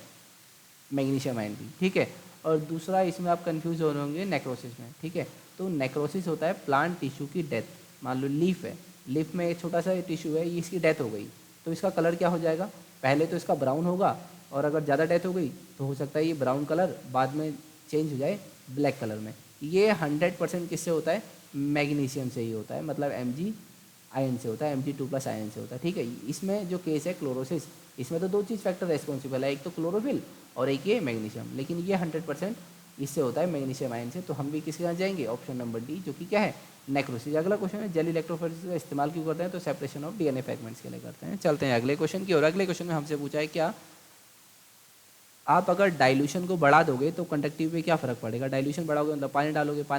मैग्नीशियम आयन भी, ठीक है। और दूसरा इसमें आप कंफ्यूज हो रहे होंगे नेक्रोसिस में, ठीक है। तो नेक्रोसिस होता है प्लांट टिश्यू की डेथ। मान लो लीफ है, लीफ में एक छोटा सा टिश्यू है, ये इसकी डेथ हो गई, तो इसका कलर क्या हो जाएगा? पहले तो इसका ब्राउन होगा, और अगर ज़्यादा डेथ हो गई तो हो सकता है ये ब्राउन कलर बाद में चेंज हो जाए ब्लैक कलर में। ये 100% किससे होता है? मैग्नीशियम से ही होता है, मतलब Mg आयन से होता है, Mg2+ आयन से होता है, ठीक है। इसमें जो केस है क्लोरोसिस, इसमें तो दो चीज़ फैक्टर रेस्पॉन्सिबल है, एक तो क्लोरोफिल और एक ये मैग्नीशियम, लेकिन ये 100% इससे होता है मैग्नीशियम आयन से। तो हम भी किसके साथ जाएंगे? ऑप्शन नंबर डी, जो कि क्या है? नेक्रोसिस। अगला क्वेश्चन है जेल इलेक्ट्रोफोरेसिस का इस्तेमाल क्यों करते हैं? तो सेपरेशन ऑफ डीएनए फ्रैगमेंट्स के लिए करते हैं। चलते हैं अगले क्वेश्चन की, और अगले क्वेश्चन में हमसे पूछा है क्या आप अगर डाइल्यूशन को बढ़ा दोगे तो कंडक्टिव पे क्या फ़र्क पड़ेगा? डाइल्यूशन बढ़ाओगे मतलब पानी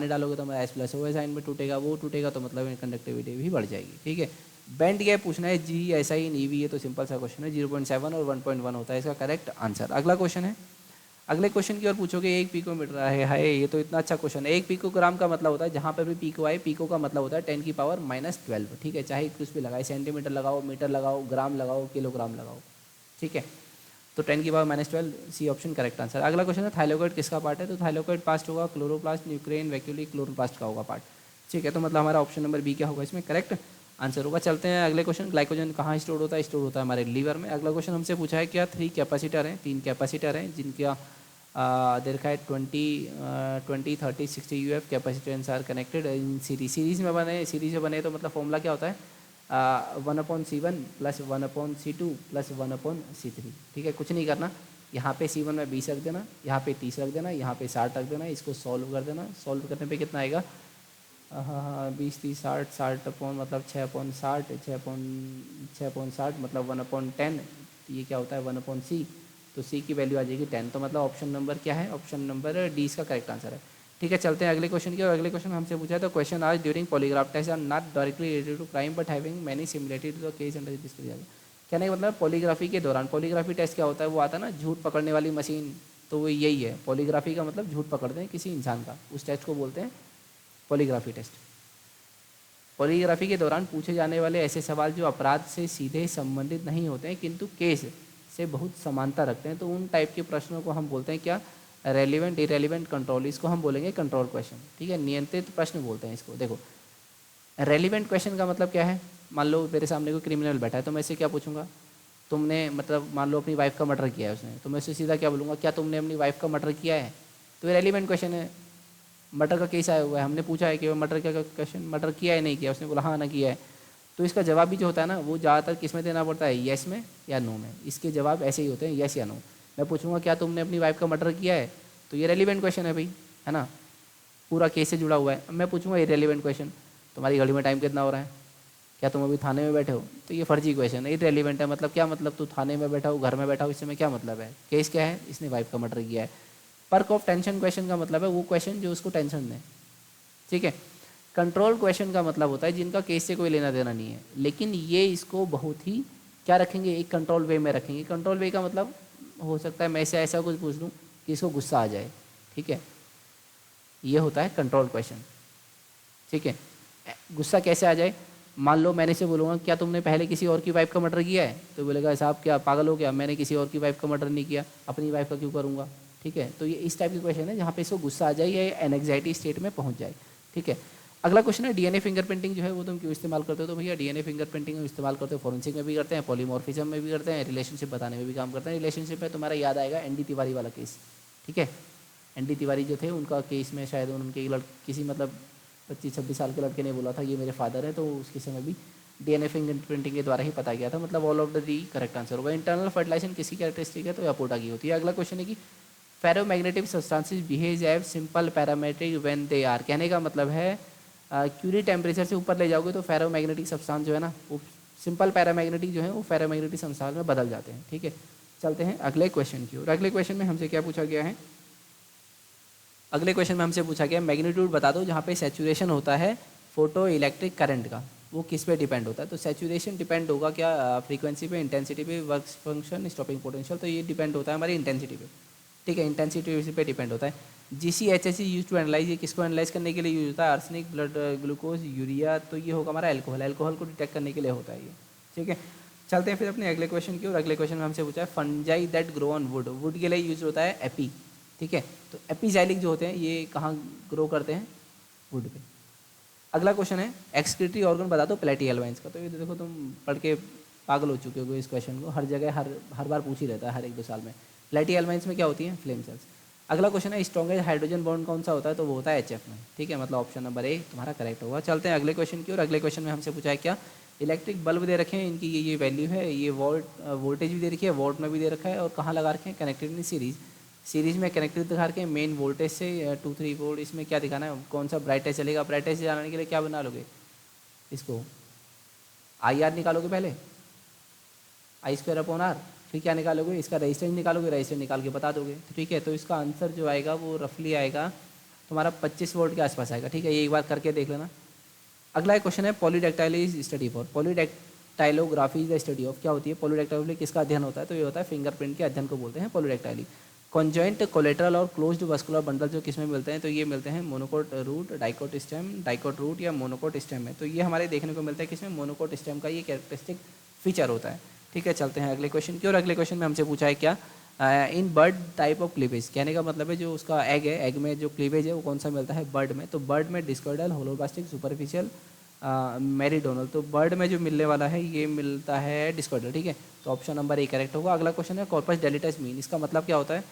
डालोगे तो हमारा H+OH आयन में टूटेगा, वो टूटेगा तो मतलब कंडक्टिविटी भी बढ़ जाएगी, ठीक है। बैंड गैप पूछना है GSI इन EV, ये तो सिंपल सा क्वेश्चन है। 0.7 और 1.1 होता है इसका करेक्ट आंसर। अगला क्वेश्चन है अगले क्वेश्चन की ओर पूछोगे 1 पिकोमीटर है, हाय ये तो इतना अच्छा क्वेश्चन है। 1 पिकोग्राम का मतलब होता है जहाँ पर भी पिको आए, पिको का मतलब होता है 10⁻⁻12, ठीक है, चाहे कुछ भी लगाए, सेंटीमीटर लगाओ, मीटर लगाओ, ग्राम लगाओ, किलोग्राम लगाओ, ठीक है। तो 10⁻⁻12 सी ऑप्शन करेक्ट आंसर। अगला क्वेश्चन है थाइलाकोइड किसका पार्ट है, तो थाइलाकोइड पास्ट होगा क्लोरोप्लास्ट, न्यूक्लियन, वैक्यूली, क्लोरोप्लास्ट का होगा पार्ट, ठीक है। तो मतलब हमारा ऑप्शन नंबर बी क्या होगा इसमें करेक्ट आंसर होगा। चलते हैं अगले क्वेश्चन, ग्लाइकोजन कहाँ स्टोर होता है, स्टोर होता है हमारे लीवर में। अगला क्वेश्चन हमसे पूछा है क्या 3 कैपेसिटर हैं, 3 कैपेसिटर हैं जिनका दे रखा है 20 30 60 UF capacitance are connected in series में बने, सीरीज में बने तो मतलब फॉर्मूला क्या होता है 1/C1 + 1/C2 + 1/C3, ठीक है। कुछ नहीं करना, यहाँ पे C1 में 20 रख देना, यहाँ पे 30 रख देना, यहाँ पे 60 रख देना, इसको सॉल्व कर देना। सॉल्व करने पे कितना आएगा, हाँ 20 30 60 60 अपॉन मतलब 6/60 6/60 मतलब 1/10, ये क्या होता है 1/C, तो C की वैल्यू आ जाएगी 10। तो मतलब ऑप्शन नंबर क्या है, ऑप्शन नंबर डी इसका करेक्ट आंसर है, ठीक है। चलते हैं अगले क्वेश्चन की, और अगले क्वेश्चन हमसे पूछा है तो क्वेश्चन आज during polygraph test are not directly related to crime but having many similarity to the case under discuss किया गया। कहने का मतलब पॉलीग्राफी के दौरान, पॉलीग्राफी टेस्ट क्या होता है, वो आता है ना झूठ पकड़ने वाली मशीन, तो वो यही है। पॉलीग्राफी का मतलब झूठ पकड़ते हैं किसी इंसान का, उस टेस्ट को बोलते हैं पॉलीग्राफी टेस्ट। पॉलीग्राफी के दौरान पूछे जाने वाले ऐसे सवाल जो अपराध से सीधे संबंधित नहीं होते हैं किंतु केस से बहुत समानता रखते हैं, तो उन टाइप के प्रश्नों को हम बोलते हैं क्या, रेलिवेंट इरेलीवेंट कंट्रोल, इसको हम बोलेंगे कंट्रोल क्वेश्चन, ठीक है। नियंत्रित प्रश्न बोलते हैं इसको। देखो रेलिवेंट क्वेश्चन का मतलब क्या है, मान लो मेरे सामने कोई क्रिमिनल बैठा है तो मैं इससे क्या पूछूंगा, तुमने मतलब मान लो अपनी वाइफ का मर्डर किया है उसने, तो मैं उससे सीधा क्या बोलूँगा, क्या तुमने अपनी वाइफ का मर्डर किया है, तो ये रेलिवेंट क्वेश्चन है। मर्डर का केस आया हुआ है, हमने पूछा है कि वो मर्डर का क्वेश्चन, मर्डर किया है नहीं किया, उसने बोला हाँ ना किया है, तो इसका जवाब भी जो होता है ना वो ज़्यादातर किस में देना पड़ता है, येस में या नो में। इसके जवाब ऐसे ही होते हैं येस या नो। मैं पूछूंगा क्या तुमने अपनी वाइफ का मर्डर किया है, तो ये रेलिवेंट क्वेश्चन है भाई, है ना, पूरा केस से जुड़ा हुआ है। अब मैं पूछूंगा इरेलीवेंट क्वेश्चन, तुम्हारी घड़ी में टाइम कितना हो रहा है, क्या तुम अभी थाने में बैठे हो, तो ये फर्जी क्वेश्चन है, इरेलीवेंट है। मतलब क्या मतलब, तू थाने में बैठा हो, घर में बैठा हो, इससे में क्या मतलब है, केस क्या है, इसने वाइफ का मर्डर किया है। पर्क ऑफ टेंशन क्वेश्चन का मतलब है वो क्वेश्चन जो उसको टेंशन दे, ठीक है। कंट्रोल क्वेश्चन का मतलब होता है जिनका केस से कोई लेना देना नहीं है, लेकिन ये इसको बहुत ही क्या रखेंगे, एक कंट्रोल वे में रखेंगे। कंट्रोल वे का मतलब हो सकता है मैं से ऐसा कुछ पूछ लूँ कि इसको गुस्सा आ जाए, ठीक है, ये होता है कंट्रोल क्वेश्चन, ठीक है। गुस्सा कैसे आ जाए, मान लो मैंने से बोलूँगा क्या तुमने पहले किसी और की वाइफ का मर्डर किया है, तो बोलेगा साहब क्या पागल हो गया, मैंने किसी और की वाइफ का मर्डर नहीं किया, अपनी वाइफ का क्यों करूँगा, ठीक है। तो ये इस टाइप की क्वेश्चन है जहाँ पे इसको गुस्सा आ जाए या एनग्जाइटी स्टेट में पहुँच जाए, ठीक है। अगला क्वेश्चन है डीएनए फिंगरप्रिंटिंग जो है वो तुम क्यों इस्तेमाल करते हो, तो भैया डीएनए फिंगरप्रिंटिंग हम इस्तेमाल करते हो फॉरेंसिक में भी करते हैं, पॉलीमॉर्फिज्म में भी करते हैं, रिलेशनशिप बताने में भी काम करते हैं। रिलेशनशिप में तुम्हारा याद आएगा एनडी तिवारी वाला केस, ठीक है। एनडी तिवारी जो थे उनका केस में शायद उनके किसी मतलब 25-26 साल के लड़के ने बोला था ये मेरे फादर है, तो उसके समय भी डीएनए फिंगरप्रिंटिंग के द्वारा ही पता गया था। मतलब all of the correct answer होगा। इंटरनल फर्टिलाइजेशन किसी कैरेक्टरिस्टिक है, तो अपोटा की होती है। अगला क्वेश्चन है कि ferromagnetic substances behave as simple parametric when they are, कहने का मतलब है क्यूरी टेम्परेचर से ऊपर ले जाओगे तो फेरोमैग्नेटिक सब्सटेंस जो है ना वो सिंपल पैरामैग्नेटिक जो है वो फेरोमैग्नेटिक सब्सटेंस में बदल जाते हैं, ठीक है। चलते हैं अगले क्वेश्चन की ओर। अगले क्वेश्चन में हमसे क्या पूछा गया है, अगले क्वेश्चन में हमसे पूछा गया मैग्नीट्यूड बता दो जहाँ पे सैचुरेशन होता है फोटो इलेक्ट्रिक करंट का, वो किस पे डिपेंड होता है। तो सैचुरेशन डिपेंड होगा क्या फ्रीक्वेंसी पे, इंटेंसिटी पे, वर्क फंक्शन, स्टॉपिंग पोटेंशियल, तो ये डिपेंड होता है हमारी इंटेंसिटी पे, ठीक है। इंटेंसिटी पे डिपेंड होता है। GCHSE यूज टू एनालाइज, ये किसको एनालाइज करने के लिए यूज होता है, आर्सेनिक, ब्लड ग्लूकोज, यूरिया, तो ये होगा हमारा एल्कोहल, एल्कोहल को डिटेक्ट करने के लिए होता है ये, ठीक है। चलते हैं फिर अपने अगले क्वेश्चन की, और अगले क्वेश्चन में हमसे पूछा है fungi that grow on would, would के लिए यूज होता है एपी, ठीक है। तो एपीजाइलिक जो होते हैं ये कहाँ ग्रो करते हैं, वुड पे। अगला क्वेश्चन है एक्सक्रीटरी ऑर्गन बता दो प्लेटी एलवाइंस का, तो ये देखो तुम पढ़ के पागल हो चुके हो इस क्वेश्चन को, हर जगह हर बार पूछ ही रहता है हर 1-2 साल में। प्लेटी एलवाइंस में क्या होती है, फ्लेम सेल्स। अगला क्वेश्चन है स्ट्रॉन्गेस्ट हाइड्रोजन बॉन्ड कौन सा होता है, तो वो होता है HF में, ठीक है। मतलब ऑप्शन नंबर ए तुम्हारा करेक्ट होगा। चलते हैं अगले क्वेश्चन की, और अगले क्वेश्चन में हमसे पूछा है क्या इलेक्ट्रिक बल्ब दे रखे हैं, इनकी ये वैल्यू है, ये वोल्टेज भी दे रखी है, वोल्ट में भी दे रखा है, और कहाँ लगा रखे हैं, कनेक्टेड इन सीरीज में कनेक्टेड दिखा रखे हैं मेन वोल्टेज से 2-3 वोल्ट। इसमें क्या दिखाना है, कौन सा ब्राइटनेस चलेगा, ब्राइटनेस जाने के लिए क्या बना लोगे, इसको IR निकालोगे पहले, I²/R, फिर क्या निकालोगे, इसका रेजिस्टेंस निकालोगे, रेजिस्टेंस निकाल के बता दोगे, ठीक है। तो इसका आंसर जो आएगा वो रफली आएगा तुम्हारा 25 वोल्ट के आसपास आएगा, ठीक है। ये एक बार करके देख लेना। अगला एक क्वेश्चन है polydactyl is study for, polydactylography is the study of, क्या होती है पॉलीडेक्टाइल, किसका अध्ययन होता है, तो ये होता है फिंगरप्रिंट के अध्ययन को बोलते हैं पॉलीडेक्टाइली। कॉन्जॉइंट कोलेटरल और क्लोज्ड वस्कुलर बंडल जो किसमें मिलते हैं, तो ये मिलते हैं monocot root, dicot stem, dicot root या मोनोकोट स्टेम में। तो ये हमारे देखने को मिलता है किसमें, मोनोकोट स्टेम का ये कैरेक्टरिस्टिक फीचर होता है। ठीक है, चलते हैं अगले क्वेश्चन की। और अगले क्वेश्चन में हमसे पूछा है क्या, इन बर्ड टाइप ऑफ क्लीवेज, कहने का मतलब है जो उसका एग है, एग में जो क्लीवेज है वो कौन सा मिलता है, बर्ड में। तो बर्ड में डिस्कॉइडल, होलोब्लास्टिक, सुपरफिशियल, मेरिडोनल। तो बर्ड में जो मिलने वाला है ये मिलता है डिस्कॉइडल। ठीक है, तो ऑप्शन नंबर ए करेक्ट होगा। अगला क्वेश्चन है कॉर्पस डेलिटस मीन, इसका मतलब क्या होता है,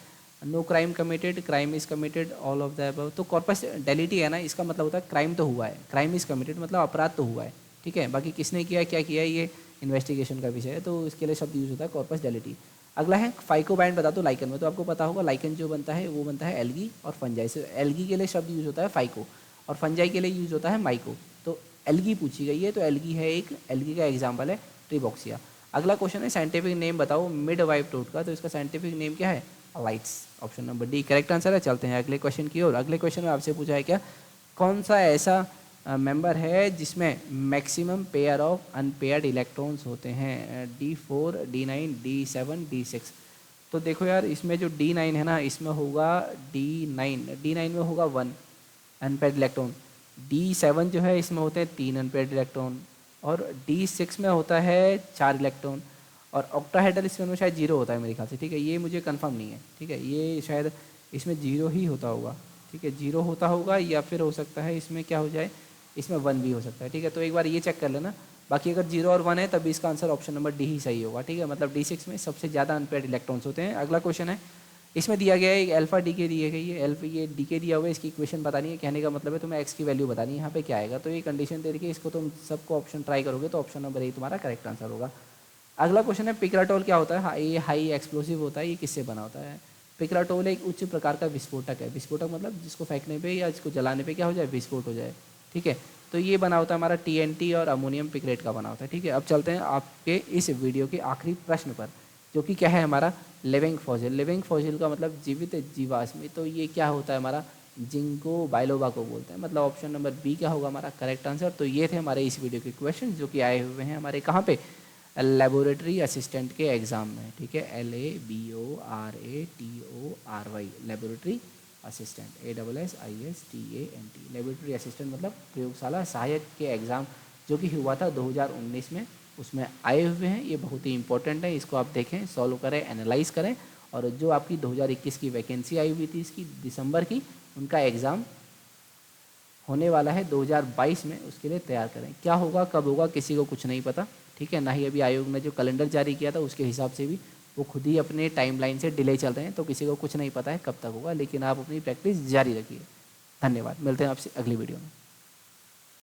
no crime committed, crime is committed, all of the above. तो कॉर्पस डेलिटी है ना, इसका मतलब होता है क्राइम तो हुआ है, क्राइम इज कमिटेड मतलब अपराध तो हुआ है। ठीक है, बाकी किसने किया है, क्या किया है, ये इन्वेस्टिगेशन का विषय है, तो इसके लिए शब्द यूज होता है कॉर्पस डेलिटी। अगला है फाइकोबाइंड, बता दो लाइकन में, तो आपको पता होगा लाइकन जो बनता है वो बनता है एल्गी और फंजाई से। एल्गी के लिए शब्द यूज होता है फाइको और फंजाई के लिए यूज होता है माइको। तो एल्गी पूछी गई है, तो एल्गी है एक, एल्गी का एग्जाम्पल है ट्रिबॉक्सिया। अगला क्वेश्चन है साइंटिफिक नेम बताओ मिड वाइफ टोड का, तो इसका साइंटिफिक नेम क्या है, lights. Option number D correct answer है। चलते हैं अगले क्वेश्चन की ओर। अगले क्वेश्चन में आपसे पूछा है क्या, कौन सा ऐसा मेंबर है जिसमें maximum pair of unpaired electrons होते हैं, D4, D9, D7, D6। तो देखो यार, इसमें जो D9 है ना, इसमें होगा D9 में होगा 1 अनपेयर्ड इलेक्ट्रॉन। D7 जो है इसमें होते हैं 3 अनपेयर्ड इलेक्ट्रॉन और D6 में होता है 4 इलेक्ट्रॉन और ऑक्टाहेड्रल इसमें शायद 0 होता है मेरे ख्याल से। ठीक है, ये मुझे कंफर्म नहीं है। ठीक है, ये शायद इसमें 0 ही होता होगा। ठीक है, 0 होता होगा या फिर हो सकता है इसमें क्या हो जाए, इसमें 1 भी हो सकता है। ठीक है, तो एक बार ये चेक कर लेना। बाकी अगर 0 और 1 है तभी इसका आंसर ऑप्शन नंबर डी ही सही होगा। ठीक है, मतलब D6 में सबसे ज़्यादा अनपेयर्ड इलेक्ट्रॉन्स होते हैं। अगला क्वेश्चन है, इसमें दिया गया है एक अल्फा डीके दिए गई है, अल्फा ये डीके दिया हुआ है, इसकी इक्वेशन बतानी है। कहने का मतलब है तुम्हें एक्स की वैल्यू बतानी है, यहाँ पे क्या आएगा। तो ये कंडीशन दे रही है, इसको तुम सबको ऑप्शन ट्राई करोगे तो ऑप्शन नंबर ए तुम्हारा करेक्ट आंसर होगा। अगला क्वेश्चन है पिक्राटोल क्या होता है, ये हाई एक्सप्लोसिव होता है, ये किससे बना होता है। पिक्राटोल एक उच्च प्रकार का विस्फोटक है। विस्फोटक मतलब जिसको फेंकने पे या जिसको जलाने पे क्या हो जाए, विस्फोट हो जाए। ठीक है, तो ये बना होता है हमारा TNT और अमोनियम पिक्रेट का बना होता है। ठीक है, अब चलते हैं आपके इस वीडियो के आखिरी प्रश्न पर, जो कि क्या है हमारा लिविंग फॉसिल। लिविंग फॉसिल का मतलब जीवित जीवाश्म। तो ये क्या होता है हमारा, जिंको बाइलोबा को बोलते हैं। मतलब ऑप्शन नंबर बी क्या होगा हमारा करेक्ट आंसर। तो ये थे हमारे इस वीडियो के क्वेश्चन जो कि आए हुए हैं हमारे कहाँ पे, लेबोरेटरी असिस्टेंट के एग्ज़ाम में। ठीक है, LABORATORY laboratory assistant, ASSISTANT laboratory assistant मतलब प्रयोगशाला सहायक के एग्ज़ाम जो कि हुआ था 2019 में, उसमें आए हुए हैं। ये बहुत ही इंपॉर्टेंट है, इसको आप देखें, सॉल्व करें, एनालाइज करें। और जो आपकी 2021 की वैकेंसी आई हुई थी इसकी दिसंबर की, उनका एग्ज़ाम होने वाला है 2022 में, उसके लिए तैयार करें। क्या होगा कब होगा किसी को कुछ नहीं पता। ठीक है, ना ही अभी आयोग ने जो कैलेंडर जारी किया था उसके हिसाब से भी वो खुद ही अपने टाइमलाइन से डिले चल रहे हैं, तो किसी को कुछ नहीं पता है कब तक होगा, लेकिन आप अपनी प्रैक्टिस जारी रखिए। धन्यवाद, मिलते हैं आपसे अगली वीडियो में।